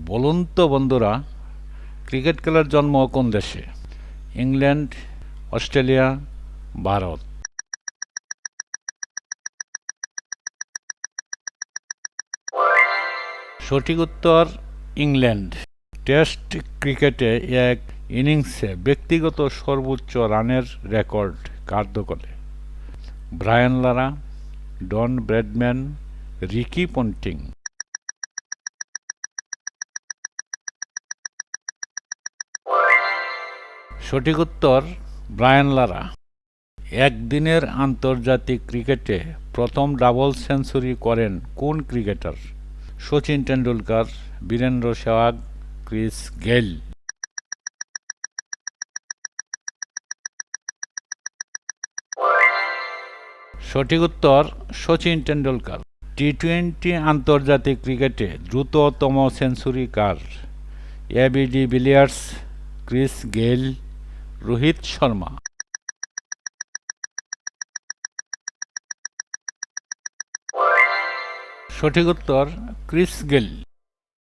বলুন তো বন্ধুরা, ক্রিকেট খেলার জন্ম কোন দেশে? England, Australia, Bharat? সঠিক উত্তর ইংল্যান্ড। টেস্ট ক্রিকেটে এক ইনিংসে ব্যক্তিগত সর্বোচ্চ রানের রেকর্ড কার দখলে? Brian Lara, Don Bradman, Ricky Ponting? সঠিক উত্তর ব্রায়ান লারা। একদিনের আন্তর্জাতিক ক্রিকেটে প্রথম ডাবল সেঞ্চুরি করেন কোন cricketer? Sachin Tendulkar, Virender Sehwag, Chris Gayle? সঠিক উত্তর সচিন টেন্ডুলকার। টি-টোয়েন্টি আন্তর্জাতিক ক্রিকেটে দ্রুততম সেঞ্চুরি কার? AB de Villiers, Chris Gayle, Rohit Sharma? সঠিক উত্তর ক্রিস গেইল।